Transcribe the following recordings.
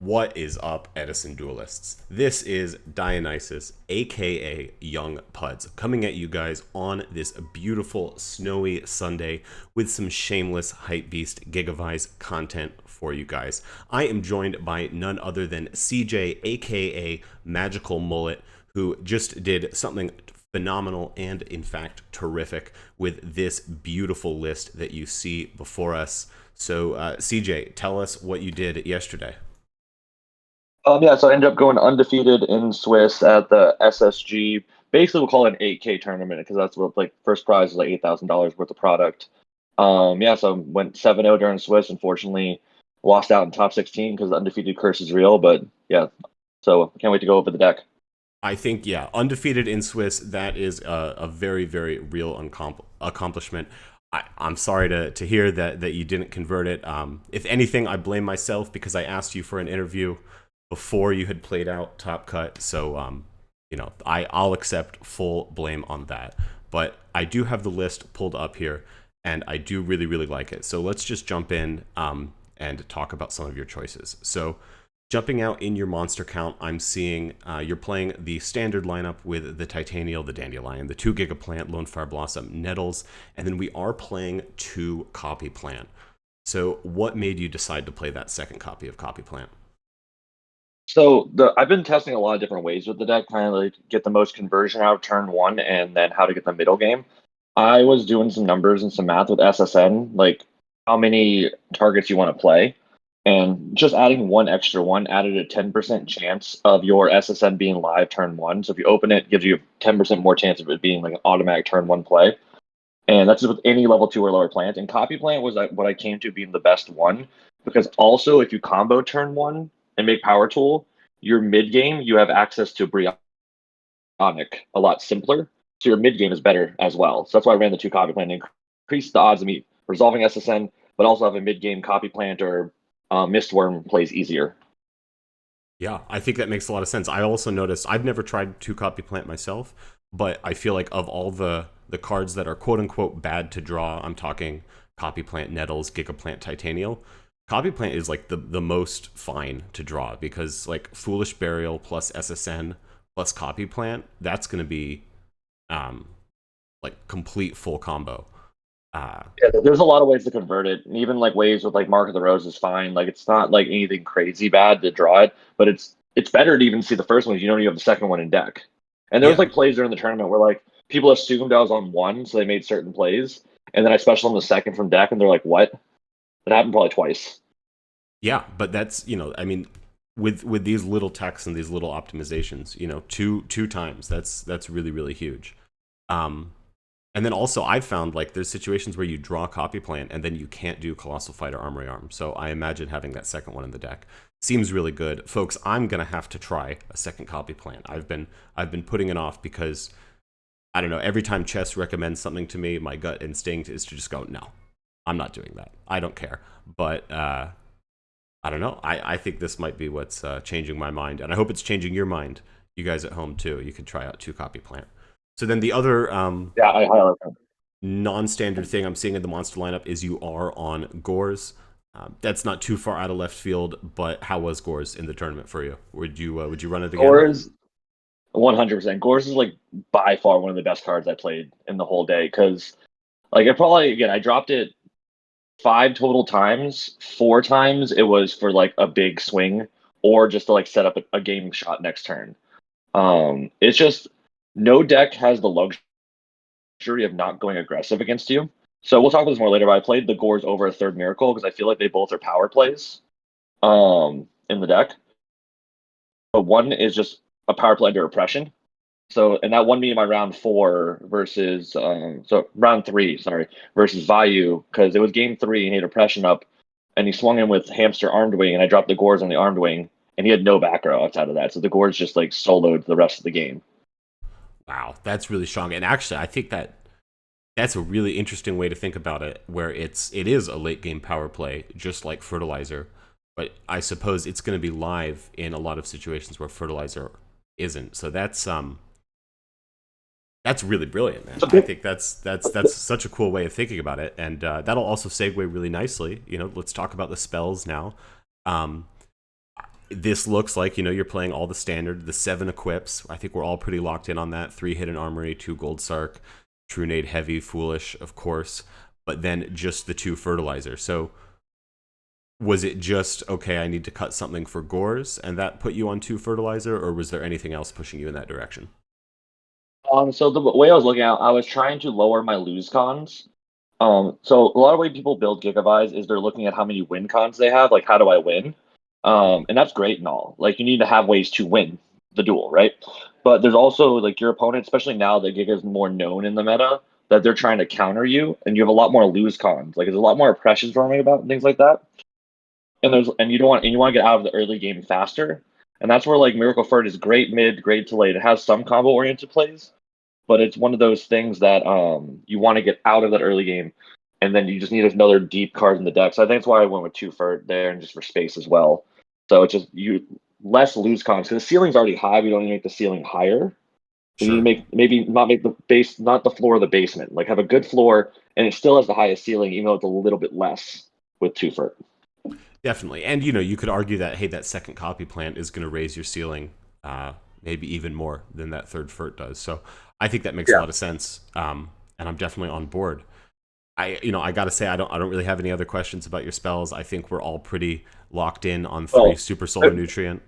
What is up, Edison Duelists? This is Dionysus, aka Young Puds, coming at you guys on this beautiful snowy Sunday with some shameless hype beast Gigavise content for you guys. I am joined by none other than CJ, aka MagicalMullet, who just did something phenomenal and in fact terrific with this beautiful list that you see before us. So CJ, tell us what you did yesterday. Yeah, so I ended up going undefeated in Swiss at the SSG. Basically, we'll call it an 8K tournament because that's what like first prize is like $8,000 worth of product. Yeah, so went 7-0 during Swiss. Unfortunately, lost out in top 16 because the undefeated curse is real. But yeah, so I can't wait to go over the deck. I think, yeah, undefeated in Swiss, that is a very, very real accomplishment. I'm sorry to hear that you didn't convert it. If anything, I blame myself because I asked you for an interview before you had played out Top Cut. So, I'll accept full blame on that. But I do have the list pulled up here, and I do really, really like it. So let's just jump in and talk about some of your choices. So, jumping out in your monster count, I'm seeing you're playing the standard lineup with the Titanial, the Dandelion, the 2 Gigaplant, Lone Fire Blossom, Nettles, and then we are playing 2 Copy Plant. So what made you decide to play that second copy of Copy Plant? So I've been testing a lot of different ways with the deck, kind of like get the most conversion out of turn one, and then how to get the middle game. I was doing some numbers and some math with SSN, like how many targets you want to play, and just adding one extra one added a 10% chance of your SSN being live turn one. So if you open it, it gives you 10% more chance of it being like an automatic turn one play. And that's just with any level two or lower plant. And copy plant was like what I came to being the best one because also if you combo turn one and make power tool, your mid game you have access to Brionic a lot simpler. So your mid game is better as well. So that's why I ran the 2 copy plant and increased the odds of me resolving SSN, but also have a mid game copy plant or Mistworm plays easier. Yeah, I think that makes a lot of sense. I also noticed I've never tried 2 Copy Plant myself, but I feel like of all the cards that are quote unquote bad to draw, I'm talking Copy Plant, Nettles, Gigaplant, Titanial. Copy Plant is like the most fine to draw because like Foolish Burial plus SSN plus Copy Plant, that's going to be um like complete full combo. Uh Yeah, there's a lot of ways to convert it. And even like ways with like Mark of the Rose is fine. Like it's not like anything crazy bad to draw it, but it's better to even see the first one. You know you have the second one in deck. And there was yeah. like plays during the tournament where like people assumed I was on one, so they made certain plays, and then I special on the second from deck, and they're like, "What?" That happened probably twice. Yeah, but that's, I mean, with these little texts and these little optimizations, two times, that's really really huge. Um, and then also I've found like there's situations where you draw copy plant and then you can't do colossal fighter armory arm. So I imagine having that second one in the deck seems really good, folks. I'm gonna have to try a second copy plant. I've been putting it off because I don't know. Every time chess recommends something to me, my gut instinct is to just go, no, I'm not doing that. I don't care. But I don't know. I think this might be what's changing my mind, and I hope it's changing your mind. You guys at home too. You can try out 2 Copy Plant. So then the other Yeah, I highlight that. non-standard thing I'm seeing in the monster lineup is you are on Gores. That's not too far out of left field, but how was Gores in the tournament for you? Would you run it again? Gores, 100%. Gores is like by far one of the best cards I played in the whole day because like it probably again I dropped it 5 total times. 4 times it was for like a big swing or just to like set up a game shot next turn. It's just no deck has the luxury of not going aggressive against you. So we'll talk about this more later. But I played the Gores over a third miracle because I feel like they both are power plays in the deck. But one is just a power play under oppression. So and that won me my round four versus so round three, sorry, versus Vayu because it was game three and he had oppression up and he swung in with hamster armed wing and I dropped the Gores on the armed wing and he had no back row outside of that. So the Gores just like soloed the rest of the game. Wow, that's really strong. And actually, I think that's a really interesting way to think about it, where it is a late game power play, just like fertilizer. But I suppose it's going to be live in a lot of situations where fertilizer isn't. So that's really brilliant, man. So I think that's such a cool way of thinking about it, and that'll also segue really nicely. Let's talk about the spells now. Um, this looks like, you're playing all the standard, the 7 equips. I think we're all pretty locked in on that. 3 hidden armory, 2 gold sark, true nade heavy, foolish, of course, but then just the 2 fertilizer. So was it just, okay, I need to cut something for gores, and that put you on 2 fertilizer, or was there anything else pushing you in that direction? So the way I was looking at, I was trying to lower my lose cons. So a lot of way people build Gigavise is they're looking at how many win cons they have, like how do I win? And that's great and all. Like you need to have ways to win the duel, right? But there's also like your opponent, especially now that Giga is more known in the meta, that they're trying to counter you, and you have a lot more lose cons. Like there's a lot more oppressions roaming about and things like that. And you don't want and you want to get out of the early game faster. And that's where like Miracle Furt is great mid, great to late. It has some combo oriented plays, but it's one of those things that you want to get out of that early game, and then you just need another deep card in the deck. So I think that's why I went with 2 for there and just for space as well. So it's just you less lose cons because the ceiling's already high. We don't need to make the ceiling higher. So you Sure. need to maybe not make the base, not the floor of the basement. Like have a good floor, and it still has the highest ceiling, even though it's a little bit less with 2 for. Definitely. And, you could argue that, hey, that second copy plant is going to raise your ceiling maybe even more than that third fert does. So I think that makes a lot of sense. And I'm definitely on board. I got to say, I don't really have any other questions about your spells. I think we're all pretty locked in on 3 super solar nutrient.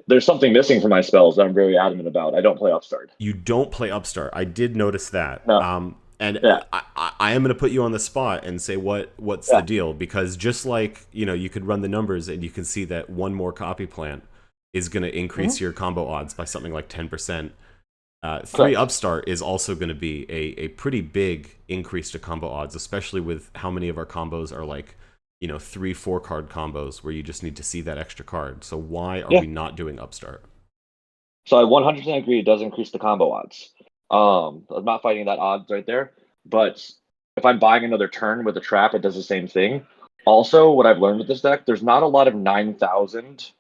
There's something missing from my spells that I'm very adamant about. I don't play Upstart. You don't play Upstart. I did notice that. No. And Yeah. I am going to put you on the spot and say what's the deal, because just like you could run the numbers and you can see that 1 more copy plant is going to increase your combo odds by something like 10%. 3 Upstart is also going to be a pretty big increase to combo odds, especially with how many of our combos are like 3-4 card combos where you just need to see that extra card. So why are we not doing Upstart? So I 100% agree it does increase the combo odds. I'm not fighting that odds right there, but if I'm buying another turn with a trap, it does the same thing. Also, what I've learned with this deck, there's not a lot of 9,000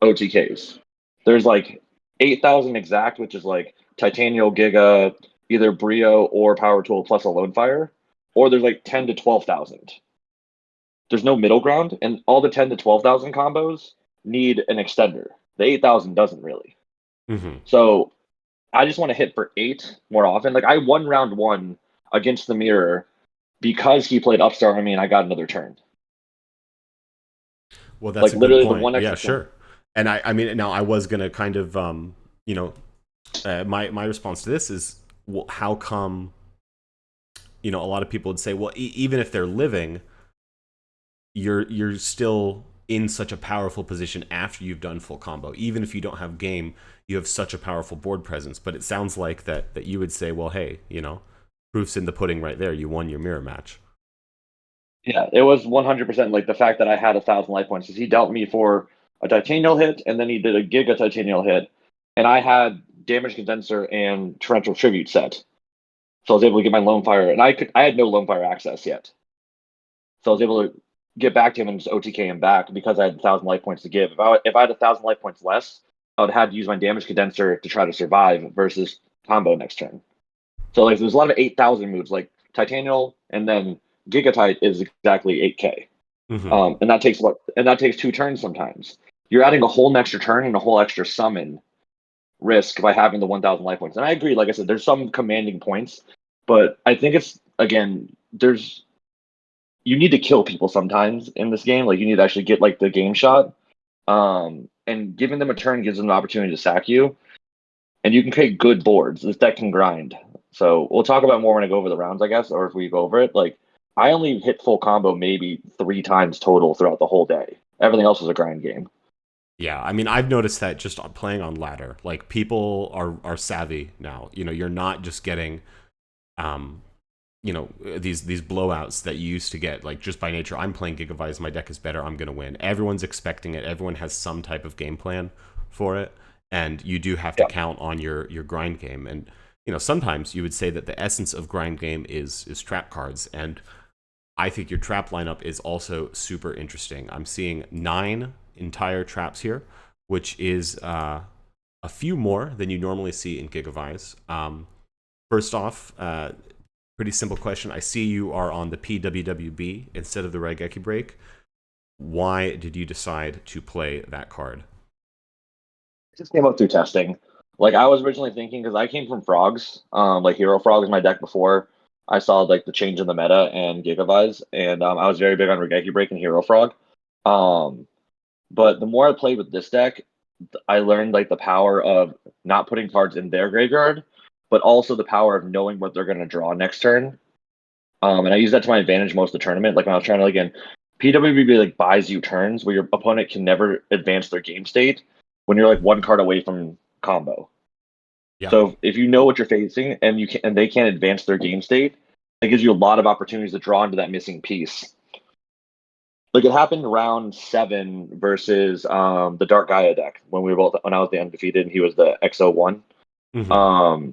OTKs. There's like 8,000 exact, which is like Titanial, Giga, either Brio or Power Tool plus a Lone Fire, or there's like 10 to 12,000. There's no middle ground, and all the 10 to 12,000 combos need an extender. The 8,000 doesn't really. Mm-hmm. So I just want to hit for 8 more often. Like I won round 1 against the mirror because he played Upstart. I mean, I got another turn. Well, that's Like a good literally the point. one extra Yeah, sure. And I mean, now I was gonna kind of, my response to this is, well, how come, a lot of people would say, well, even if they're living, you're still in such a powerful position after you've done full combo. Even if you don't have game, you have such a powerful board presence. But it sounds like that you would say, well, hey, proof's in the pudding right there. You won your mirror match. Yeah, it was 100% like the fact that I had 1,000 life points. Is he dealt me for a titanial hit, and then he did a giga titanial hit, and I had damage condenser and torrential tribute set, so I was able to get my lone fire, and I had no lone fire access yet, so I was able to get back to him and just OTK him back because I had 1,000 life points to give. If I had 1,000 life points less, I would have to use my damage condenser to try to survive versus combo next turn. So like there's a lot of 8,000 moves like titanial, and then Gigatite is exactly 8K. Mm-hmm. And that takes 2 turns sometimes. You're adding a whole extra turn and a whole extra summon risk by having the 1,000 life points. And I agree, like I said, there's some commanding points, but I think it's again, you need to kill people sometimes in this game. Like you need to actually get like the game shot. And giving them a turn gives them an opportunity to sack you. And you can create good boards. This deck can grind. So we'll talk about more when I go over the rounds, I guess, or if we go over it. Like I only hit full combo maybe 3 times total throughout the whole day. Everything else was a grind game. Yeah, I mean, I've noticed that just playing on ladder, like people are savvy now. You're not just getting, these blowouts that you used to get. Like just by nature, I'm playing Gigavise, my deck is better, I'm gonna win. Everyone's expecting it. Everyone has some type of game plan for it, and you do have to count on your grind game. And sometimes you would say that the essence of grind game is trap cards, and I think your trap lineup is also super interesting. I'm seeing 9 entire traps here, which is a few more than you normally see in Gigavise. First off, pretty simple question. I see you are on the PWWB instead of the Raigeki break. why did you decide to play that card? It just came up through testing. Like I was originally thinking because I came from frogs, like hero frog was my deck before. I saw like the change in the meta and Gigavise, and I was very big on Regeki Break and Hero Frog. Um, but the more I played with this deck, I learned like the power of not putting cards in their graveyard, but also the power of knowing what they're going to draw next turn. And I use that to my advantage most of the tournament. Like when I was trying to again, PWB like buys you turns where your opponent can never advance their game state when you're like one card away from combo. Yeah. So if you know what you're facing and you can and they can't advance their game state, it gives you a lot of opportunities to draw into that missing piece. Like it happened round 7 versus the Dark Gaia deck when we were both when I was the undefeated and he was the XO1. Mm-hmm.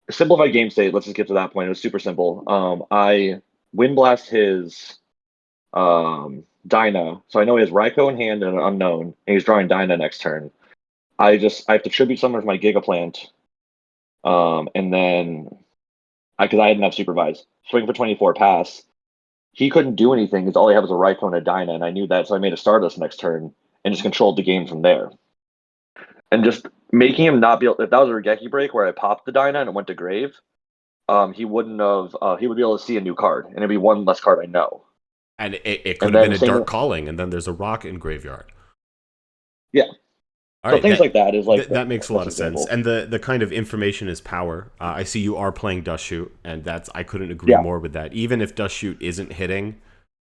Simplified game state, let's just get to that point. It was super simple. I Windblast his Dyna. So I know he has Raikou in hand and an unknown, and he's drawing Dyna next turn. I have to tribute summon for my Gigaplant. And then because I didn't have supervise. Swing for 24 pass. He couldn't do anything because all he had was a Raikou and a Dyna, and I knew that, so I made a Stardust next turn and just controlled the game from there. And just making him not be able, if that was a Regeki break where I popped the Dyna and it went to grave, he wouldn't have he would be able to see a new card, and it'd be one less card I know. And it could And have been then a same, Dark Calling, and then there's a rock in graveyard. yeah. All So right, things like that is like that makes a lot of sense. example. And the kind of information is power. I see you are playing Dust Shoot, and that's I couldn't agree Yeah. more with that. Even if Dust Shoot isn't hitting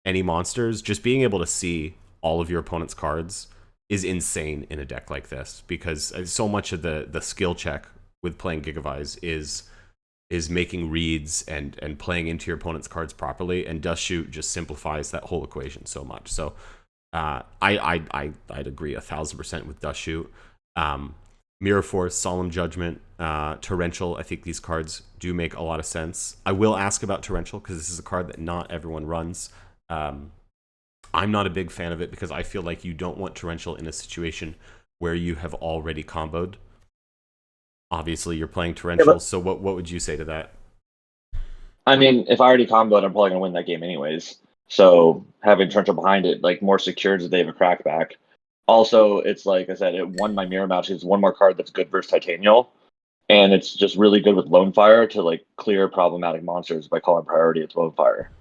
any monsters, just being able to see all of your opponent's cards is insane in a deck like this, because so much of the skill check with playing Gigavise is making reads and playing into your opponent's cards properly, and Dust Shoot just simplifies that whole equation so much. So I'd agree 1,000% with Dust Shoot. Mirror Force, Solemn Judgment, Torrential. I think these cards do make a lot of sense. I will ask about Torrential because this is a card that not everyone runs. I'm not a big fan of it because I feel like you don't want Torrential in a situation where you have already comboed. Obviously, you're playing Torrential, but, so what would you say to that? I mean, if I already comboed, I'm probably gonna win that game anyways. So having Torrential behind it, like more secures that they have a crackback. Also, it's like I said, it won my mirror match. It's one more card that's good versus Titanial, and it's just really good with Lone Fire to like clear problematic monsters by calling priority its Lone Fire.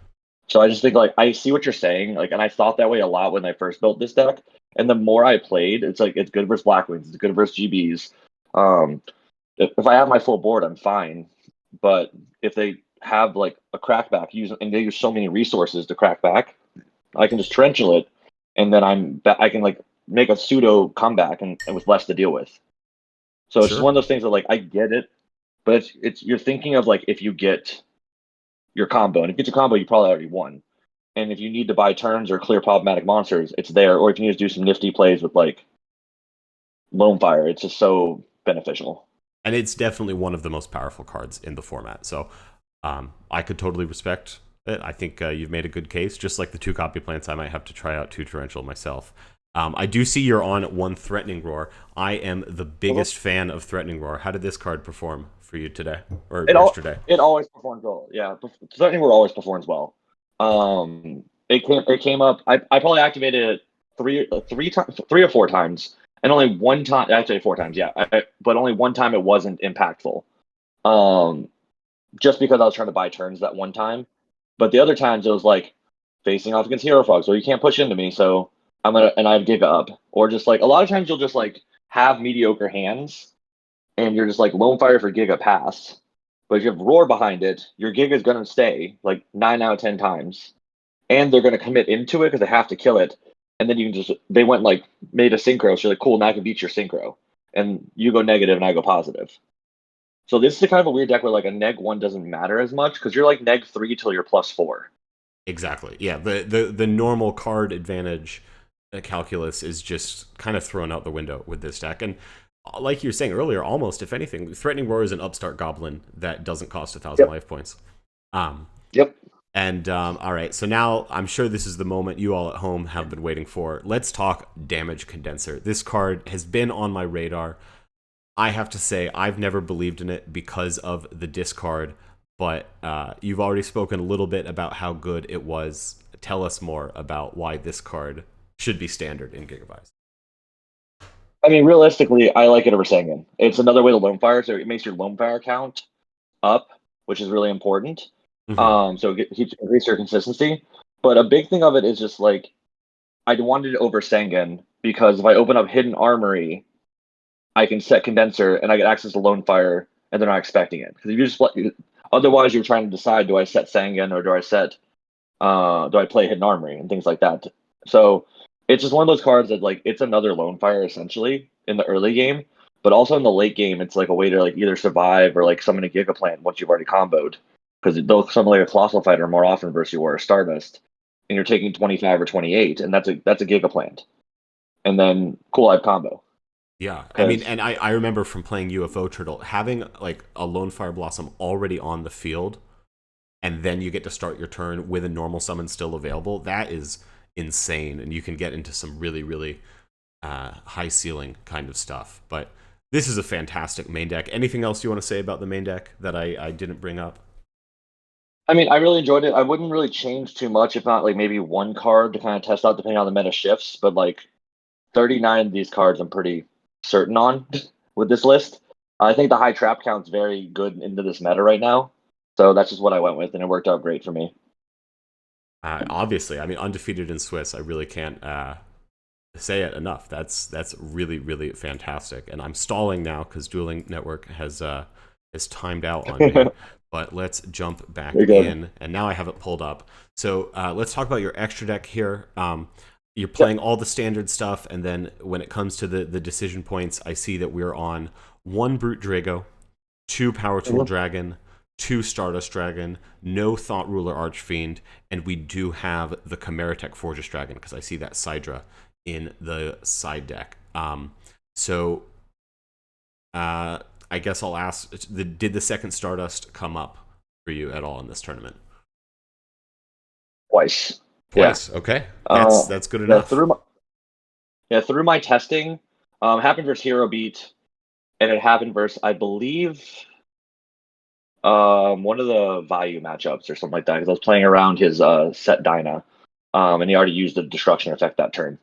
So I just think like I see what you're saying, like, and I thought that way a lot when I first built this deck. And the more I played, it's like it's good versus Blackwings, it's good versus GBs. Um, if I have my full board, I'm fine. But if they have like a crackback, and they use so many resources to crack back, I can just torrential it, and then I can like make a pseudo comeback and with less to deal with. So it's just Sure. one of those things that like I get it, but it's you're thinking of like if you get your combo, and if you get your combo, you probably already won. And if you need to buy turns or clear problematic monsters, it's there. Or if you need to do some nifty plays with like Lone Fire, it's just so beneficial. And it's definitely one of the most powerful cards in the format. So I could totally respect it. I think you've made a good case. Just like the 2 copy plants, I might have to try out 2 Torrential myself. I do see you're on 1 Threatening Roar. I am the biggest fan of Threatening Roar. How did this card perform for you today or yesterday? It always performs well. Yeah, Threatening Roar always performs well. It came up. I probably activated it three or 4 times, and only one time, actually 4 times. Yeah, but only one time it wasn't impactful. Just because I was trying to buy turns that one time, but the other times it was like facing off against Hero Frog, so you can't push into me, so I have Giga up, or just like a lot of times you'll just like have mediocre hands, and you're just like Lone Fire for Giga pass. But if you have Roar behind it, your Giga is going to stay like 9 out of 10 times. And they're going to commit into it because they have to kill it. And then you can they went like, made a synchro. So you're like, cool, now I can beat your synchro. And you go negative and I go positive. So this is kind of a weird deck where like a neg 1 doesn't matter as much because you're like neg 3 till you're +4. Exactly. Yeah. The normal card advantage calculus is just kind of thrown out the window with this deck. And like you were saying earlier, almost if anything, Threatening Roar is an upstart goblin that doesn't cost 1,000 life points. Yep. And all right, so now I'm sure this is the moment you all at home have been waiting for. Let's talk Damage Condenser. This card has been on my radar. I have to say, I've never believed in it because of the discard. but you've already spoken a little bit about how good it was. Tell us more about why this card should be standard in Gigavise. I mean, realistically, I like it over Sangan. It's another way to lone fire, so it makes your lone fire count up, which is really important. Mm-hmm. So it keeps increase your consistency. But a big thing of it is just like I wanted it over Sangan because if I open up Hidden Armory, I can set Condenser and I get access to lone fire, and they're not expecting it. Because if you just otherwise you're trying to decide, do I set Sangan or do I play Hidden Armory and things like that. So it's just one of those cards that like it's another lone fire essentially in the early game, but also in the late game it's like a way to like either survive or like summon a Gigaplant once you've already comboed, because they'll summon like a Colossal Fighter more often versus you were a Stardust, and you're taking 25 or 28, and that's a Gigaplant, and then cool, I have combo. Yeah, I mean, Because and I remember from playing UFO Turtle having like a Lone Fire Blossom already on the field, and then you get to start your turn with a normal summon still available. That is insane, and you can get into some really, really high ceiling kind of stuff. But this is a fantastic main deck. Anything else you want to say about the main deck that I didn't bring up? I mean, I really enjoyed it. I wouldn't really change too much, if not like maybe one card to kind of test out depending on the meta shifts. But like 39 of these cards, I'm pretty certain on with this list. I think the high trap count's very good into this meta right now. So that's just what I went with, and it worked out great for me. Obviously, I mean, undefeated in Swiss. I really can't say it enough. That's really, really fantastic. And I'm stalling now because Dueling Network has timed out on me. But let's jump back Very good. in, and now I have it pulled up. So let's talk about your extra deck here. You're Yep. playing all the standard stuff, and then when it comes to the decision points, I see that we're on 1 Brute Drago, 2 Power Tool Mhm. Dragon, 2 Stardust Dragon, no Thought Ruler Archfiend, and we do have the Chimeratech Fortress Dragon because I see that Sidra in the side deck. So I guess I'll ask: did the second Stardust come up for you at all in this tournament? Twice. Yeah. Twice. Okay, Uh, that's good yeah. enough. Through my testing, happened versus Hero Beat, and it happened versus I believe one of the Vayu matchups or something like that, because I was playing around his set Dyna, and he already used the destruction effect that turn.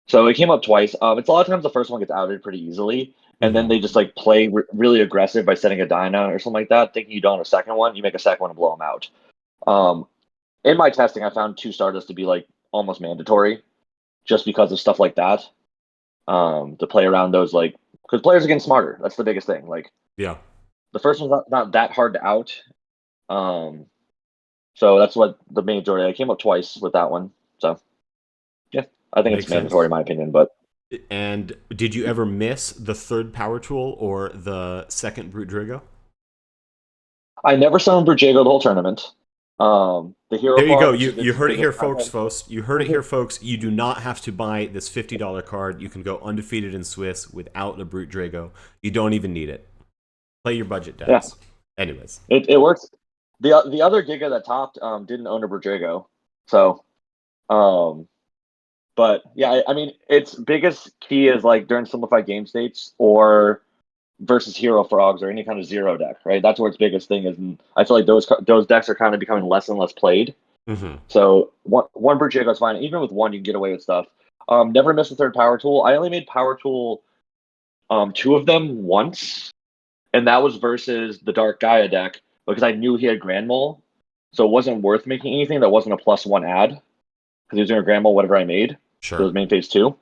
So it came up twice. It's a lot of times the first one gets outed pretty easily, and then Mm-hmm. they just like play really aggressive by setting a Dyna or something like that, thinking you don't have a second one. You make a second one and blow them out. Um, in my testing, I found 2 Stardust to be like almost mandatory, just because of stuff like that. To play around those, like, because players are getting smarter. That's the biggest thing. Like Yeah. the first one's not that hard to out. Um, so that's what the majority. I came up twice with that one. So yeah, I think it's Makes mandatory sense. in my opinion. But And did you ever miss the third Power Tool or the second Brute Drago? I never summoned Berjago the whole tournament. The hero There you go. fog, which You is you its heard it here, biggest folks. content. Folks, you heard it here, folks. You do not have to buy this $50 card. You can go undefeated in Swiss without a Brute Drago. You don't even need it. Play your budget Yeah, decks. Anyways, it works. The other Giga that topped didn't own a Berjago, so um, but yeah, I mean its biggest key is like during simplified game states or versus hero frogs or any kind of zero deck, right? That's where its biggest thing is, and I feel like those decks are kind of becoming less and less played. mm-hmm. So one per jig is fine. Even with one, you can get away with stuff. Never missed a third power tool. I only made power tool 2 of them once, and that was versus the Dark Gaia deck because I knew he had Grand Mole, so it wasn't worth making anything that wasn't a +1 add because he was going to Grand Mole whatever I made. So it Sure. was main phase 2.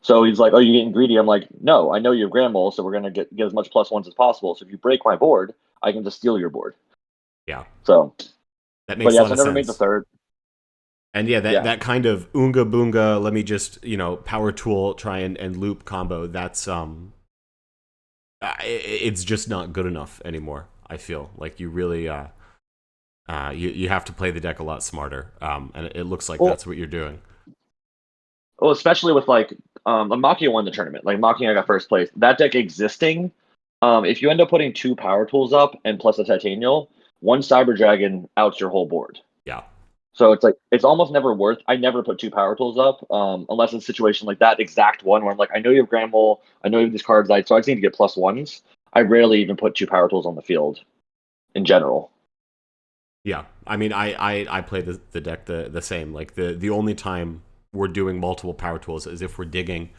So he's like, "Oh, you're getting greedy." I'm like, "No, I know you have Grand Mole, so we're gonna get as much +1s as possible. So if you break my board, I can just steal your board." Yeah, So, that but makes a yeah, lot so I of never made the sense. third. And yeah, Yeah, that kind of Oonga Boonga, let me just, power tool, try and loop combo, that's it's just not good enough anymore. I feel like you really you have to play the deck a lot smarter. And it looks like well, that's what you're doing. well, especially with like Machia won the tournament. Like Machia got first place. That deck existing, if you end up putting 2 power tools up and plus a Titanial, one Cyber Dragon outs your whole board. Yeah. So it's like it's almost never worth. I never put 2 power tools up, unless it's a situation like that exact one where I'm like, I know you have Grand Mole, I know you have these cards, so I just need to get +1s. I rarely even put 2 power tools on the field in general. Yeah, I mean, I play the deck the same. Like the only time we're doing multiple power tools is if we're digging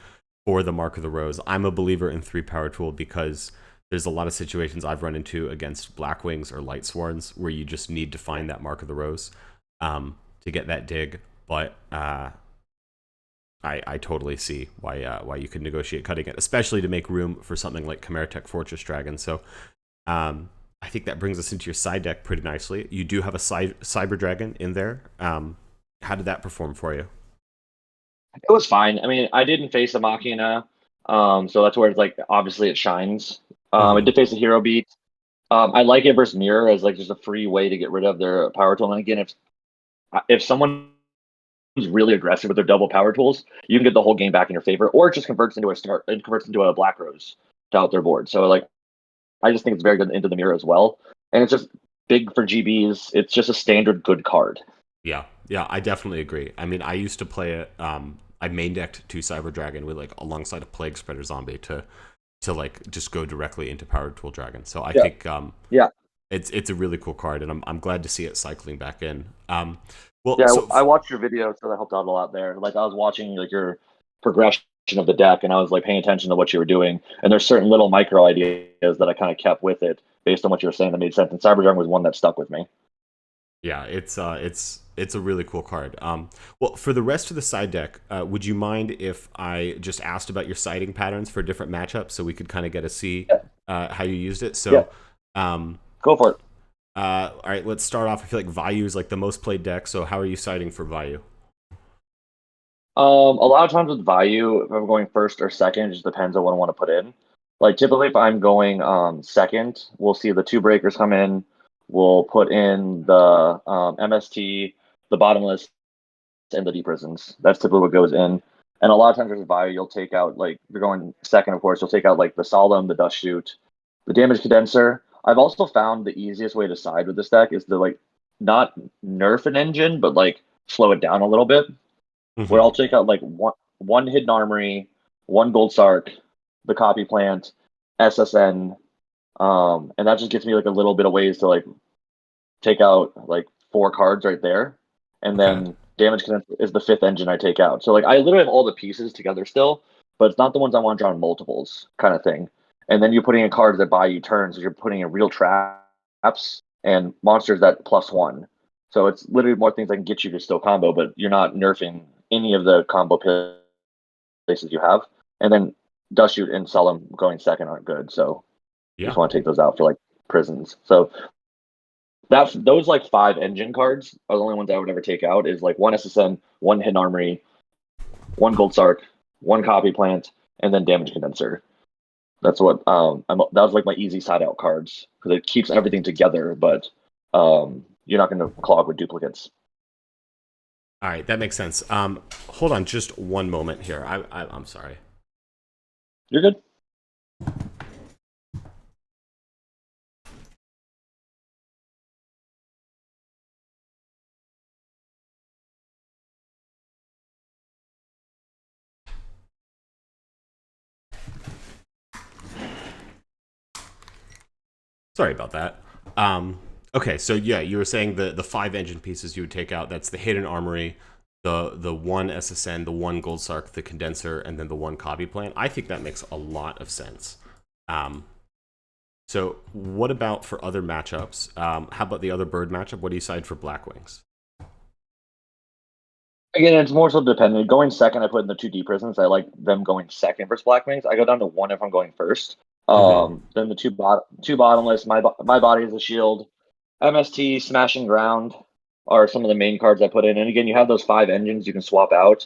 for the Mark of the Rose. I'm a believer in 3 power tool because there's a lot of situations I've run into against Blackwings or Light Sworns where you just need to find that Mark of the Rose to get that dig. But I totally see why you could negotiate cutting it, especially to make room for something like Chimeratech Fortress Dragon. So I think that brings us into your side deck pretty nicely. You do have a Cyber Dragon in there. How did that perform for you? It was fine. I mean, I didn't face a Machina, so that's where it's like obviously it shines. I Mm-hmm. did face a Hero Beat. I like it versus Mirror as like just a free way to get rid of their power tool. And again, if someone who's really aggressive with their double power tools, you can get the whole game back in your favor, or it just converts into a start. It converts into a Black Rose to out their board. So like, I just think it's very good into the Mirror as well, and it's just big for GBs. It's just a standard good card. Yeah, yeah, I definitely agree. I mean, I used to play it. I main decked 2 Cyber Dragon with like alongside a Plague Spreader Zombie to like just go directly into Power Tool Dragon. So I Yeah, think yeah, it's a really cool card, and I'm glad to see it cycling back in. Well, yeah. so I watched your video, so that helped out a lot there. Like I was watching like your progression of the deck, and I was like paying attention to what you were doing. And there's certain little micro ideas that I kind of kept with it based on what you were saying that made sense. And Cyberdragon was one that stuck with me. yeah, it's a really cool card. Well, for the rest of the side deck, would you mind if I just asked about your siding patterns for different matchups so we could kind of get a see Yeah, how you used it? yeah. So, um, Go for it. all right, let's start off. I feel like Vayu is like the most played deck. So, how are you siding for Vayu? A lot of times with Vayu, if I'm going first or second, it just depends on what I want to put in. Like typically, if I'm going second, we'll see the two breakers come in. We'll put in the MST, the bottomless, and the deep prisons. That's typically what goes in. And a lot of times with Vayu, you'll take out like if you're going second, of course, you'll take out like the solemn, the dust shoot, the damage condenser. I've also found the easiest way to side with this deck is to like not nerf an engine, but like slow it down a little bit where Mm-hmm. I'll take out like one hidden armory, one gold sark, the copy plant, SSN, and that just gets me like a little bit of ways to like take out like 4 cards right there, and Okay. then damage condenser is the 5th engine I take out. So like I literally have all the pieces together still, but it's not the ones I want to draw in multiples kind of thing. And then you're putting in cards that buy you turns, so you're putting in real traps and monsters that +1. So it's literally more things that can get you to still combo, but you're not nerfing any of the combo places you have. And then Dust Shoot and Solemn going second aren't good, so you just Yeah. want to take those out for like prisons. So that's those like 5 engine cards are the only ones I would ever take out. Is like one SSN, one hidden armory, one gold sark, one copy plant, and then damage condenser. That's what that was like my easy side out cards because it keeps everything together, but you're not going to clog with duplicates. All right, that makes sense. Hold on just one moment here. I'm sorry. You're good. Sorry about that. Okay, so yeah, you were saying the 5 engine pieces you would take out. That's the hidden armory, the one SSN, the one gold sark, the condenser, and then the one copy plant. I think that makes a lot of sense. Um, so what about for other matchups? How about the other bird matchup? What do you side for Blackwings? Again, it's more so dependent. Going second, I put in the 2D prisons. I like them going second versus Black Wings. I go down to 1 if I'm going first. Mm-hmm. Then the two bottomless. My body is a shield. MST, Smashing Ground are some of the main cards I put in. And again, you have those 5 engines you can swap out.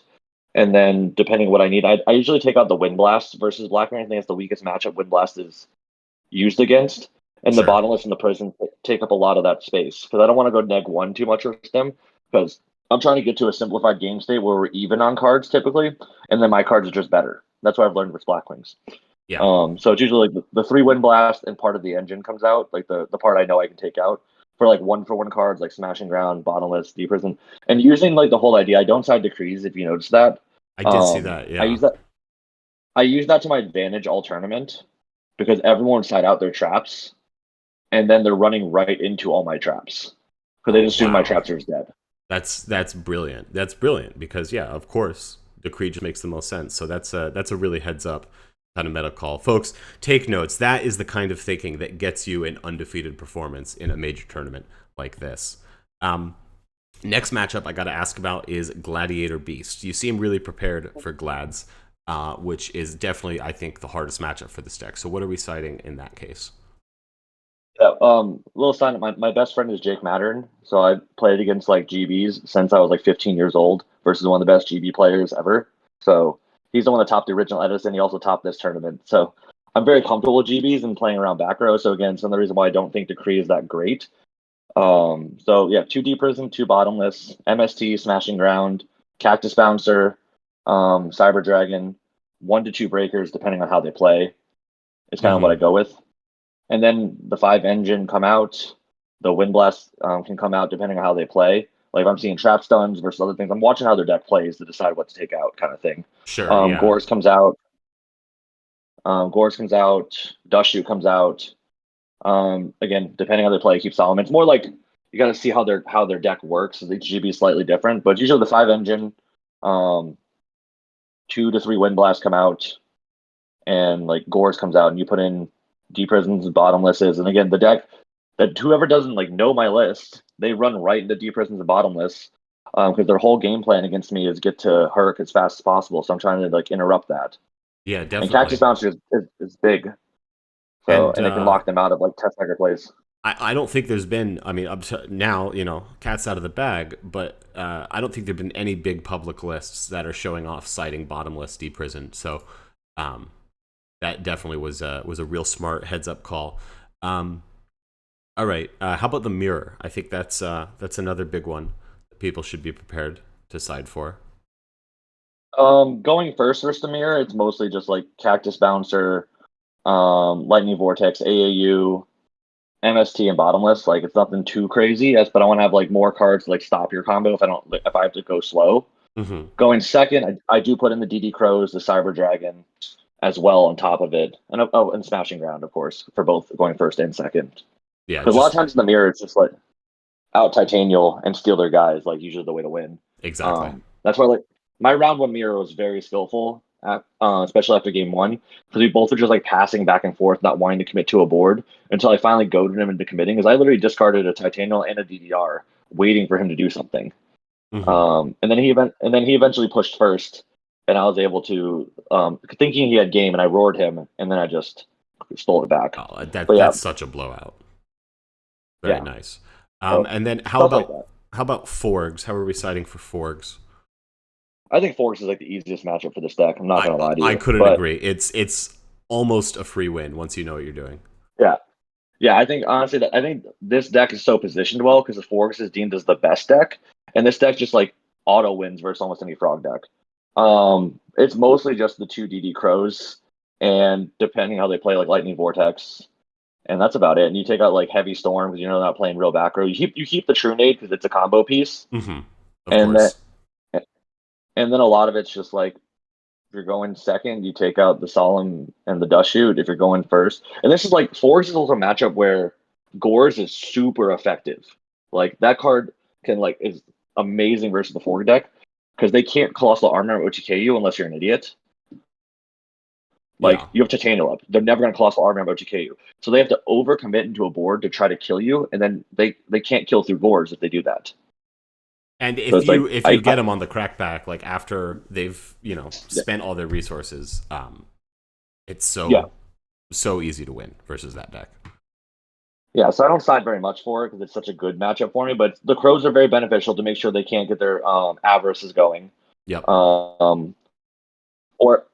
And then depending what I need, I usually take out the Wind Blast versus Black Wing. I think that's the weakest matchup Wind Blast is used against. And the Sure. bottomless and the prison take up a lot of that space because I don't want to go neg 1 too much with them because I'm trying to get to a simplified game state where we're even on cards typically, and then my cards are just better. That's what I've learned with Blackwings. Yeah. So it's usually like the 3 Wind Blast and part of the engine comes out, like the part I know I can take out for like 1-for-1 cards like Smashing Ground, Bottomless, Deep Prison, and using like the whole idea. I don't side decrees if you notice that. I did see that. I Yeah. use that. I use that to my advantage all tournament because everyone side out their traps and then they're running right into all my traps because they Oh, just assume my wow. Trapster is dead. That's brilliant. That's brilliant because yeah, of course, the creed just makes the most sense. So that's a really heads up kind of meta call. Folks, take notes. That is the kind of thinking that gets you an undefeated performance in a major tournament like this. Next matchup I got to ask about is Gladiator Beast. You seem really prepared for Glads, which is definitely, I think, the hardest matchup for this deck. So what are we citing in that case? Yeah, little sign. My best friend is Jake Mattern, so I played against like GBs since I was like 15 years old versus one of the best GB players ever. So he's the one that topped the original Edison. He also topped this tournament. So I'm very comfortable with GBs and playing around back row. So again, some of the reason why I don't think Decree is that great. So yeah, 2 Deep Prison, 2 Bottomless, MST, Smashing Ground, Cactus Bouncer, Cyber Dragon, 1 to 2 Breakers, depending on how they play. It's kind of what I go with. And then the 5 Engine come out. The Wind Blast can come out depending on how they play. Like if I'm seeing Trap Stuns versus other things, I'm watching how their deck plays to decide what to take out, kind of thing. Sure, yeah. Gores comes out. Gores comes out. Dust Shoot comes out. Again, depending on how they play, keep Solomon. It's more like you got to see how their deck works. So each GB is slightly different, but usually the 5 Engine, 2 to 3 Wind Blast come out, and like Gores comes out, and you put in Deep Prisons and Bottomlesses, and again the deck that whoever doesn't like know my list, they run right into Deep Prisons and Bottomless, because their whole game plan against me is get to Herc as fast as possible. So I'm trying to like interrupt that. Yeah, And Cactus definitely. Bouncer is big, so And and it can lock them out of like test maker plays. I don't think there's been, I mean, up to now, cat's out of the bag, but I don't think there have been any big public lists that are showing off citing bottomless deep prison. So um, that definitely was a real smart heads up call. All right, how about the mirror? I think that's another big one that people should be prepared to side for. Going first versus the mirror, it's mostly just like Cactus Bouncer, Lightning Vortex, AAU, MST, and Bottomless. Like it's nothing too crazy. Yes, but I want to have like more cards to like stop your combo if I have to go slow. Mm-hmm. Going second, I do put in the DD Crows, the Cyber Dragon, as well on top of it, and Smashing Ground, of course, for both going first and second. Yeah, Because a lot of just times in the mirror, it's just like out Titanial and steal their guys, like usually the way to win. exactly. That's why like my round 1 mirror was very skillful, especially after game 1, because we both were just like passing back and forth, not wanting to commit to a board until I finally goaded him into committing. Because I literally discarded a Titanial and a DDR, waiting for him to do something. Mm-hmm. And then he eventually pushed first, and I was able to, thinking he had game, and I roared him, and then I just stole it back. Oh, But yeah, that's such a blowout. Very yeah, nice. so And then stuff like that. how about Forgs? How are we citing for Forgs? I think Forks is like the easiest matchup for this deck. I'm not gonna lie to I you, couldn't but agree. It's almost a free win once you know what you're doing. yeah, yeah. I think honestly, I think this deck is so positioned well because the Forks is deemed as the best deck, and this deck just like auto wins versus almost any frog deck. It's mostly just the 2 DD Crows, and depending how they play, like Lightning Vortex, and that's about it. And you take out like Heavy Storm because you know they're not playing real back row. You keep the True Nade because it's a combo piece, Mm-hmm. Of and then course. and then a lot of it's just like if you're going second, you take out the Solemn and the Dust Shoot. If you're going first, and this is like Force is also a matchup where Gores is super effective. Like that card can like is amazing versus the forward deck because they can't Colossal Armor OTK you unless you're an idiot. Like Yeah. you have Titanial up, they're never going to Colossal Armor OTK you, so they have to overcommit into a board to try to kill you, and then they can't kill through Gores if they do that. And So it's like if you get them on the crackback, like after they've spent all their resources, it's yeah. so easy to win versus that deck. Yeah, so I don't side very much for it because it's such a good matchup for me. But the Crows are very beneficial to make sure they can't get their avarices going. Yep. Um, or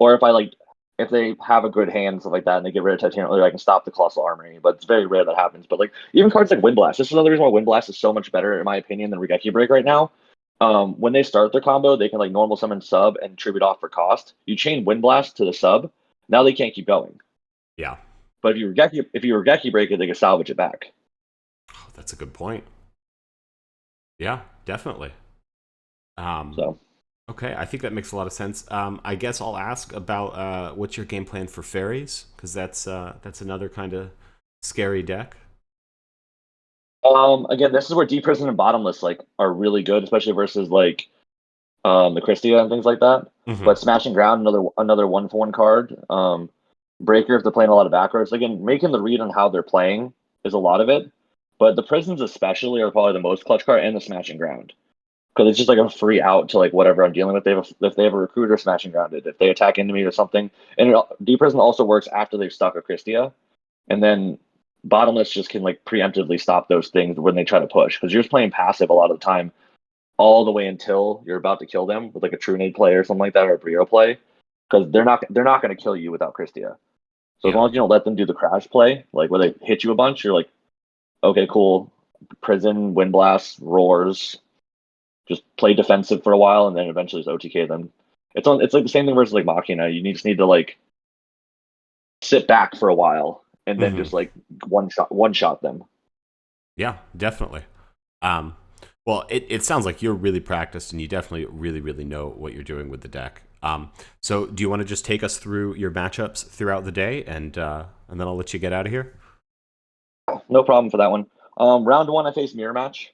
if they have a good hand and stuff like that, and they get rid of Titanium earlier, I can stop the Colossal Armory. But it's very rare that happens. But like even cards like Wind Blast, this is another reason why Wind Blast is so much better in my opinion than Regeki Break right now. When they start their combo, they can like normal summon sub and tribute off for cost. You chain Wind Blast to the sub, now they can't keep going. Yeah. But if you Regeki Break it, they can salvage it back. Oh, that's a good point. Yeah, definitely. Um, So. okay, I think that makes a lot of sense. I guess I'll ask about what's your game plan for fairies because that's another kind of scary deck. Again, this is where Deep Prison and Bottomless like are really good, especially versus like the Christia and things like that. Hmm. But Smashing Ground, another 1-for-1 card. Breaker, if they're playing a lot of backwards. Again, making the read on how they're playing is a lot of it. But the Prisons especially are probably the most clutch card, and the Smashing Ground. Because it's just like a free out to like whatever I'm dealing with. If they have a recruiter, Smashing Grounded. If they attack into me or something. And Deep Prison also works after they've stuck a Christia. And then Bottomless just can like preemptively stop those things when they try to push. Because you're just playing passive a lot of the time all the way until you're about to kill them with like a True Nade play or something like that, or a Brio play, because they're not going to kill you without Christia. So as Yeah. long as you don't let them do the crash play, like where they hit you a bunch, you're like, okay, cool, prison, wind blast, roars, just play defensive for a while, and then eventually just OTK them. It's like the same thing versus like Machina. Just need to like sit back for a while and then Hmm. just like one shot them. Yeah, definitely. Um, well, it sounds like you're really practiced and you definitely really, really know what you're doing with the deck. So do you want to just take us through your matchups throughout the day, and then I'll let you get out of here? No problem for that one. Round one, I faced Mirror Match.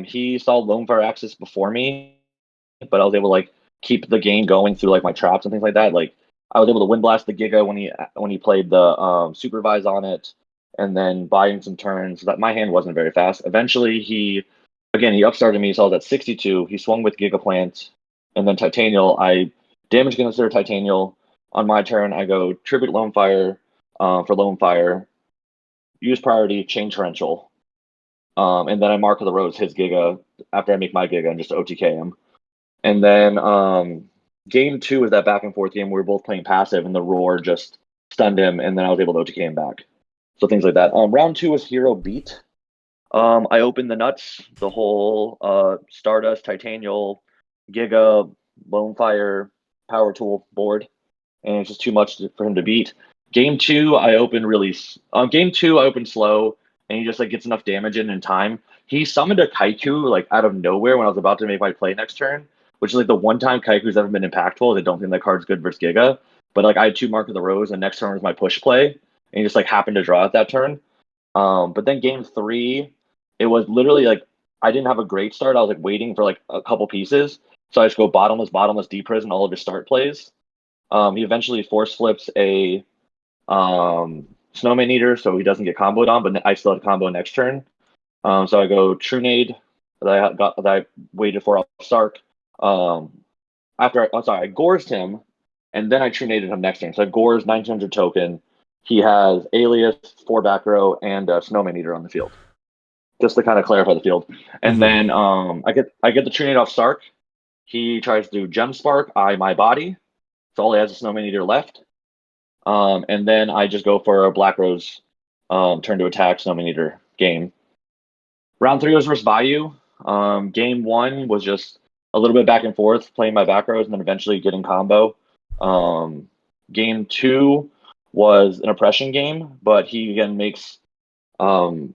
He saw Lone Fire Axis before me, but I was able to like keep the game going through like my traps and things like that. Like I was able to wind blast the Giga when he played the supervise on it, and then buying some turns. That my hand wasn't very fast. Eventually, he upstarted me, so I was at 62. He swung with Giga Plant, and then Titanial. I damage Condenser Titanial. On my turn, I go Tribute Lone Fire for Lone Fire, use priority, chain Torrential. And then I mark the roads his Giga after I make my Giga and just OTK him. And then game two is that back and forth game where we were both playing passive and the roar just stunned him, and then I was able to OTK him back. So things like that. Round two was hero beat. I opened the nuts, the whole Stardust, Titanial, Giga, Lone Fire, Power Tool board, and it's just too much for him to beat. Game two, I opened really. Game two, I opened slow, and he just like gets enough damage in time. He summoned a Kaiku like out of nowhere when I was about to make my play next turn, which is like the one time Kaiku's ever been impactful. I don't think that card's good versus Giga, but like I had two Mark of the Rose, and next turn was my push play, and he just like happened to draw at that turn. But then game three, it was literally like I didn't have a great start. I was like waiting for like a couple pieces, so I just go bottomless, bottomless, deep prison, all of his start plays. He eventually force flips a Snowman Eater, so he doesn't get comboed on, but I still had combo next turn. So I go True Nade that I waited for off Stark. I Gorsed him, and then I True Naded him next turn. So I Gores 1900 token. He has Alias, 4 back row, and Snowman Eater on the field, just to kind of clarify the field. And Hmm. then I get the True Nade off Stark. He tries to do Gem Spark, my body. So all he has is Snowman Eater left. And then I just go for a Black Rose turn to attack Snowman Eater game. Round three was versus Vayu. Game one was just a little bit back and forth, playing my back rows and then eventually getting combo. Game two was an oppression game, but he again makes um,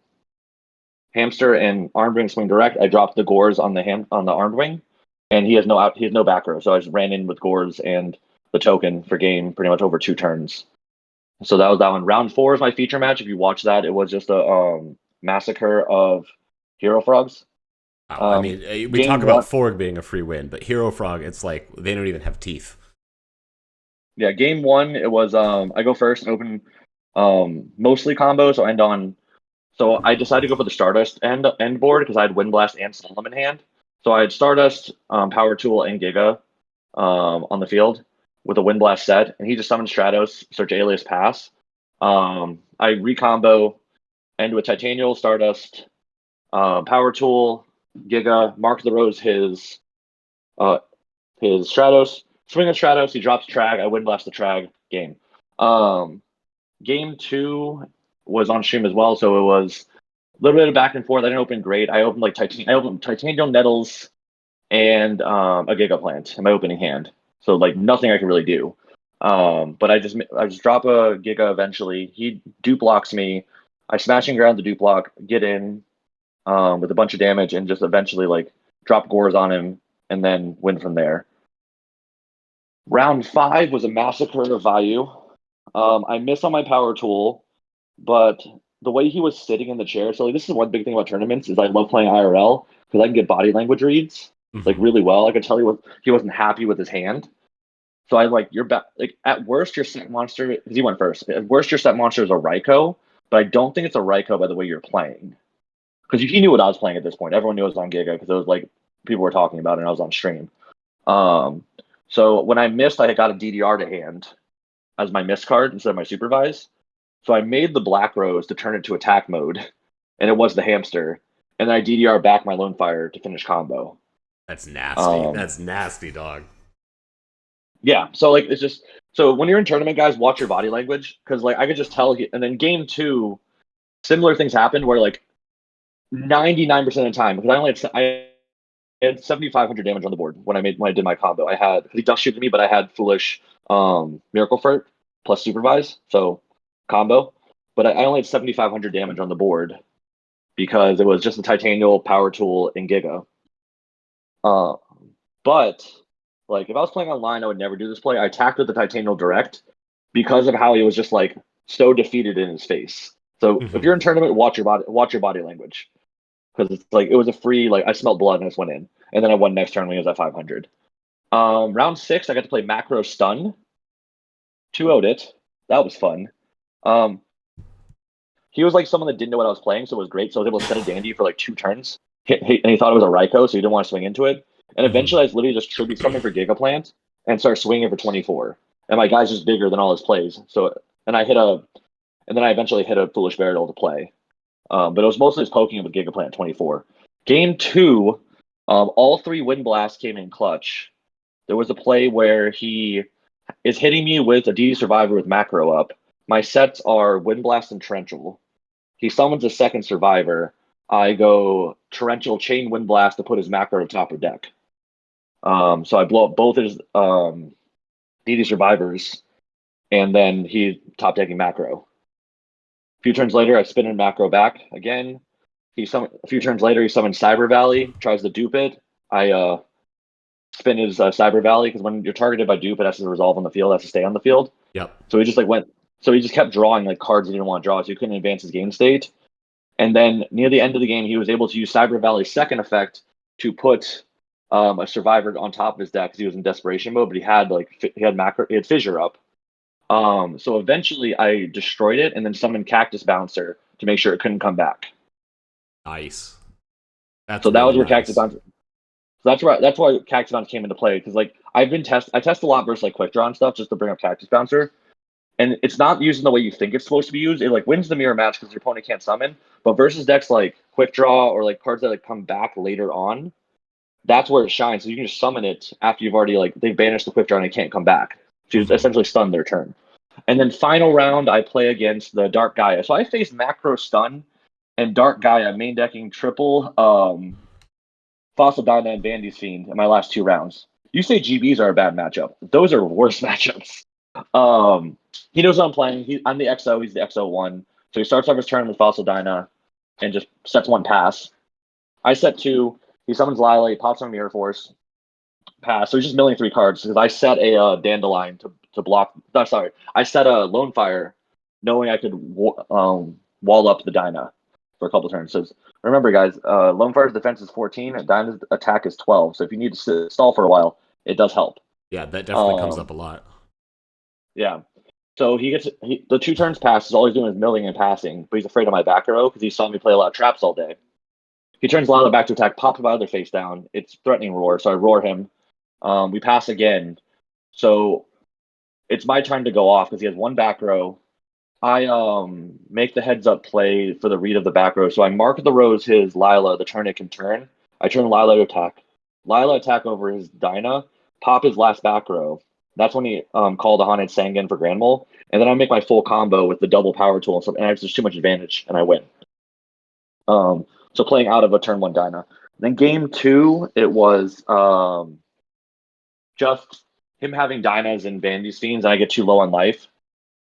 hamster and armed wing swing direct. I dropped the gores on the armed wing, and he has no back row, so I just ran in with gores and the token for game pretty much over 2 turns. So that was that one. Round four is my feature match. If you watch that, it was just a massacre of hero frogs. Wow. I Um, mean, we talk game about one, Forg being a free win, but Hero Frog, it's like they don't even have teeth. yeah, game one. It was I go first, open mostly combo, so end on. So I decided to go for the Stardust end board because I had Wind Blast and Solemn in hand. So I had Stardust, Power Tool, and Giga on the field with a Wind Blast set, and he just summoned Stratos, search Alias Pass. I recombo end with Titanial, Stardust, Power Tool, Giga, Mark the Rose, uh, his Stratos, swing at Stratos, he drops Trag, I Wind Blast the Trag, game. Um, game two was on stream as well, so it was a little bit of back and forth. I didn't open great. I opened Titanium Nettles and a Giga Plant in my opening hand. So like nothing I could really do. But I just drop a Giga eventually. He dupe blocks me. I smash and ground the dupe block, get in with a bunch of damage, and just eventually like drop gores on him and then win from there. Round five was a massacre of Vayu. I miss on my power tool, but the way he was sitting in the chair. So like, this is one big thing about tournaments is I love playing IRL because I can get body language reads like Hmm. really well. I could tell he wasn't happy with his hand. So I like your back. Like at worst, your set monster because he went first. At worst, your set monster is a Raikou, but I don't think it's a Raikou by the way you're playing. Because he knew what I was playing at this point. Everyone knew I was on Giga because it was like people were talking about it and I was on stream. Um, so when I missed, I got a DDR to hand as my miss card instead of my supervise. So I made the Black Rose to turn it to attack mode, and it was the hamster. And then I DDR back my Lone Fire to finish combo. That's nasty. Um, That's nasty, dog. yeah, so like it's just so when you're in tournament, guys, watch your body language because like I could just tell. And then game two, similar things happened where like 99% of the time because I had 7,500 damage on the board when I did my combo. I had he duck shooted me, but I had foolish miracle furt plus supervise, so combo. But I only had 7,500 damage on the board because it was just a titanial power tool and Giga. Uh, but like if I was playing online, I would never do this play. I attacked with the titanial direct because of how he was just like so defeated in his face. So if Hmm. you're in tournament, watch your body language because it's like it was a free like I smelled blood and I just went in, and then I won next turn when he was at 500. Round six, I got to play macro stun. 2-0'd it. That was fun. Um, he was like someone that didn't know what I was playing, so it was great. So I was able to set a dandy for like 2 turns. And he thought it was a Raikou, so he didn't want to swing into it. And Hmm. eventually, I literally just tribute something for Gigaplant and start swinging for 24. And my guy's just bigger than all his plays. So and I hit a, and then I eventually hit a Foolish Burial to play. But it was mostly just poking with Gigaplant 24. Game two, all three Wind Blasts came in clutch. There was a play where he is hitting me with a DD Survivor with macro up. My sets are Wind Blast and Torrential. He summons a second Survivor. I go Torrential Chain Wind Blast to put his macro to top of deck. So I blow up both his DD Survivors, and then he top decking macro. A few turns later, I spin in macro back again. A few turns later, he summons Cyber Valley, tries to dupe it. I spin his Cyber Valley because when you're targeted by dupe, it has to resolve on the field, it has to stay on the field. Yep. So he just like went. So he just kept drawing like cards he didn't want to draw, so he couldn't advance his game state. And then near the end of the game, he was able to use Cyber Valley's second effect to put a Survivor on top of his deck because he was in desperation mode. But he had Fissure up. So eventually, I destroyed it and then summoned Cactus Bouncer to make sure it couldn't come back. Nice. That's So that was really where Cactus nice. Bouncer. So that's why Cactus Bouncer came into play because like I test a lot versus like Quick Draw and stuff just to bring up Cactus Bouncer. And it's not used in the way you think it's supposed to be used. It like wins the mirror match because your opponent can't summon. But versus decks like Quick Draw or like cards that like come back later on, that's where it shines. So you can just summon it after you've already like they've banished the Quick Draw and it can't come back. So you Hmm. essentially stun their turn. And then final round, I play against the Dark Gaia. So I faced Macro Stun and Dark Gaia main decking triple Fossil Dyna and Bandy's Fiend in my last 2 rounds. You say GBs are a bad matchup. Those are worse matchups. Um, he knows what I'm playing. I'm the XO. He's the XO1. So he starts off his turn with Fossil Dyna and just sets one pass. I set two. He summons Lila. He pops on Mirror Force. Pass. So he's just milling 3 cards because I set a Dandelion to block. No, sorry. I set a Lone Fire knowing I could wall up the Dyna for a couple turns. So remember, guys, Lone Fire's defense is 14. Dyna's attack is 12. So if you need to stall for a while, it does help. Yeah, that definitely comes up Um, a lot. yeah. So the 2 turns passes. All he's doing is milling and passing, but he's afraid of my back row because he saw me play a lot of traps all day. He turns Lila back to attack, pops my other face down. It's threatening roar, so I roar him. We pass again, so it's my turn to go off because he has one back row. I make the heads up play for the read of the back row, so I mark the rows his Lila the turn it can turn. I turn Lila to attack. Lila attack over his Dyna, pop his last back row. That's when he called a Haunted Sangan for Grand Mole, and then I make my full combo with the double power tool and stuff, and I have just too much advantage, and I win. So playing out of a turn one Dyna. Then game two, it was just him having Dynas and Bandy's Fiends, and I get too low on life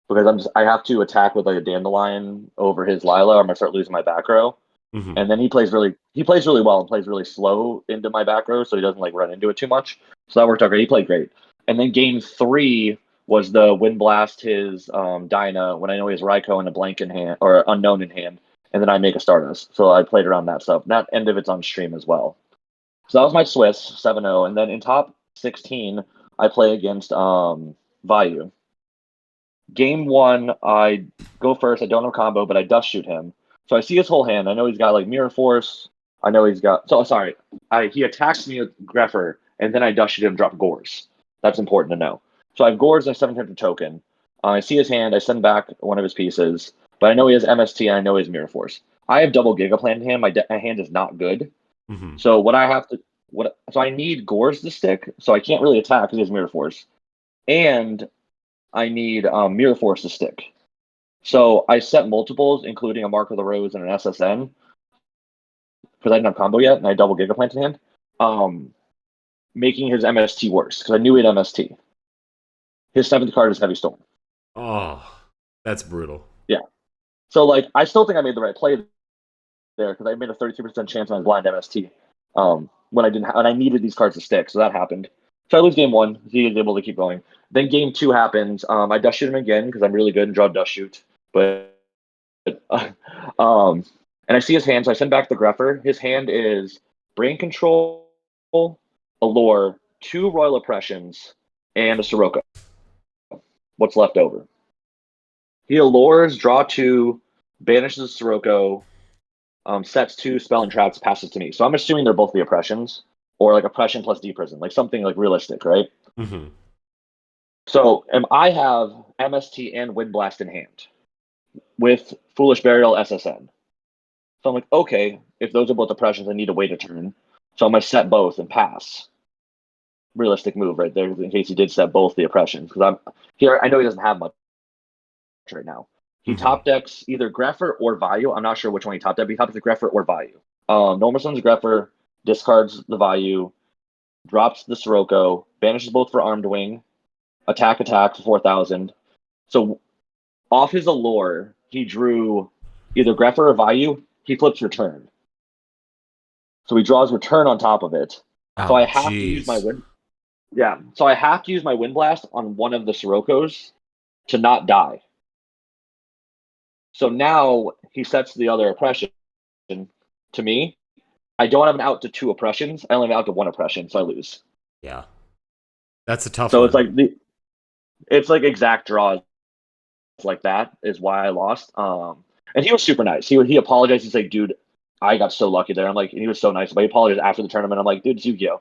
because I have to attack with like a Dandelion over his Lila, or I'm gonna start losing my back row. Hmm. And then he plays really well and plays really slow into my back row, so he doesn't like run into it too much. So that worked out great. He played great. And then game three, was the Wind Blast his Dyna when I know he has Raikou and a blank in hand or unknown in hand, and then I make a Stardust. So I played around that stuff. That end of it's on stream as well. So that was my Swiss 7-0, and then in top 16 I play against Vayu. Game 1, I go first. I don't have combo, but I dust shoot him. So I see his whole hand. I know he's got like Mirror Force. I know he's got. So sorry, he attacks me with Greffer, and then I dust shoot him, drop Gores. That's important to know. So I have Gores and a 700 token. I see his hand. I send back one of his pieces, but I know he has MST and I know he has Mirror Force. I have double Gigaplant in him. My hand is not good. Mm-hmm. So what I have to so I need Gores to stick. So I can't really attack because he has Mirror Force, and I need Mirror Force to stick. So I set multiples, including a Mark of the Rose and an SSN, because I didn't have combo yet, and I double Gigaplant in hand, making his MST worse, because I knew he had MST. His 7th card is Heavy Storm. Oh, that's brutal. Yeah. So, like, I still think I made the right play there, because I made a 32% chance on his blind MST when I didn't and I needed these cards to stick, so that happened. So I lose game 1. He is able to keep going. Then game 2 happens. I dust shoot him again, because I'm really good and draw dust shoot. But and I see his hand, so I send back the Greffer. His hand is Brain Control, Allure, 2 Royal Oppressions, and a Sirocco. What's left over? He allures, draw 2, banishes Sirocco, sets 2 spell and traps, passes to me. So I'm assuming they're both the Oppressions, or like Oppression plus Deprison, like something like realistic, right? Mm-hmm. So I have MST and Wind Blast in hand with Foolish Burial SSN. So I'm like, okay, if those are both Oppressions, I need to wait a turn. So I'm going to set both and pass. Realistic move right there, in case he did set both the Oppressions. Because I'm here, I know he doesn't have much right now. He top decks either Greffer or Vayu. I'm not sure which one he top decks. He top decks Greffer or Vayu. Normal Sun's Greffer, discards the Vayu, drops the Sirocco, banishes both for Armed Wing, attack for 4,000. So off his Allure, he drew either Greffer or Vayu. He flips Return. So he draws Return on top of it. Oh, so I have to use my Wind. Yeah. So I have to use my Wind Blast on one of the Siroccos to not die. So now he sets the other Oppression to me. I don't have an out to 2 Oppressions. I only have an out to 1 Oppression, so I lose. Yeah. That's a tough so one. It's like exact draws like that is why I lost. And he was super nice. He apologized. He's like, dude, I got so lucky there. I'm like, and he was so nice. But he apologized after the tournament. I'm like, dude, it's Yu-Gi-Oh.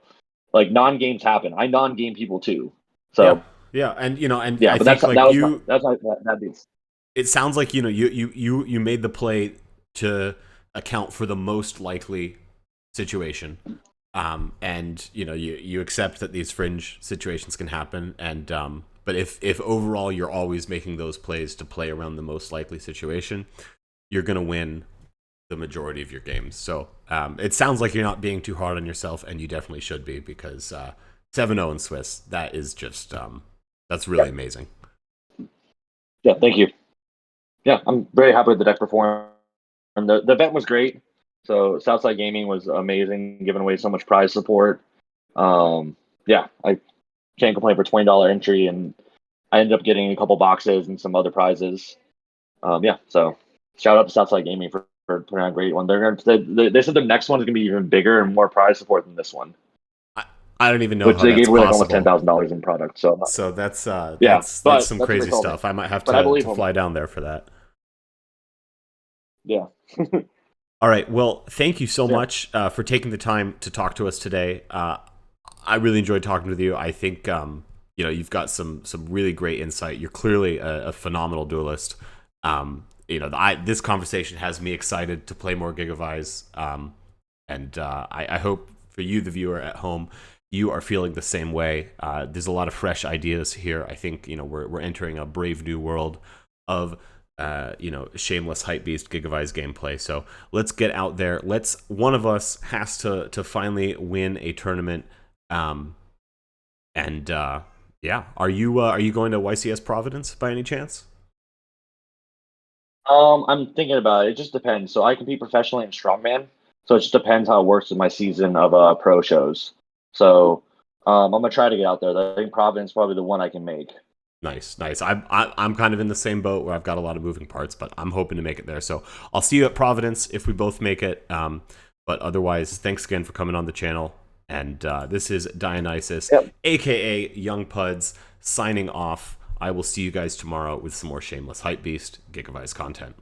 Like non-games happen. I non-game people too. So yeah, and and yeah, I but think like that beats. It sounds like you made the play to account for the most likely situation, and you accept that these fringe situations can happen, and but if overall you're always making those plays to play around the most likely situation, you're gonna win the majority of your games. So it sounds like you're not being too hard on yourself, and you definitely should be, because 7-0 in Swiss, that is just that's really amazing. Yeah, thank you. Yeah, I'm very happy with the deck performance. And the event was great. So Southside Gaming was amazing, giving away so much prize support. Yeah, I can't complain for $20 entry, and I ended up getting a couple boxes and some other prizes. Yeah, so shout out to Southside Gaming for putting on a great one. They said the next one is gonna be even bigger and more prize support than this one. I don't even know which how they that's gave away like possible. almost $10,000 in product. So that's but some that's crazy stuff. I might have but I believe to fly down there for that. Yeah. All right. Well, thank you so much for taking the time to talk to us today. I really enjoyed talking with you. I think you've got some really great insight. You're clearly a phenomenal duelist. This conversation has me excited to play more Gigavise, and I hope for you, the viewer at home, you are feeling the same way. There's a lot of fresh ideas here. I think we're entering a brave new world of shameless hype beast Gigavise gameplay. So let's get out there. One of us has to finally win a tournament. Yeah, are you going to YCS Providence by any chance? I'm thinking about it. It just depends. So I compete professionally in strongman. So it just depends how it works with my season of pro shows. So I'm gonna try to get out there. I think Providence is probably the one I can make. Nice, nice. I'm kind of in the same boat where I've got a lot of moving parts, but I'm hoping to make it there. So I'll see you at Providence if we both make it. But otherwise, thanks again for coming on the channel. And this is Dionysus, Yep. aka Young Puds, signing off. I will see you guys tomorrow with some more shameless hype beast Gigavise content.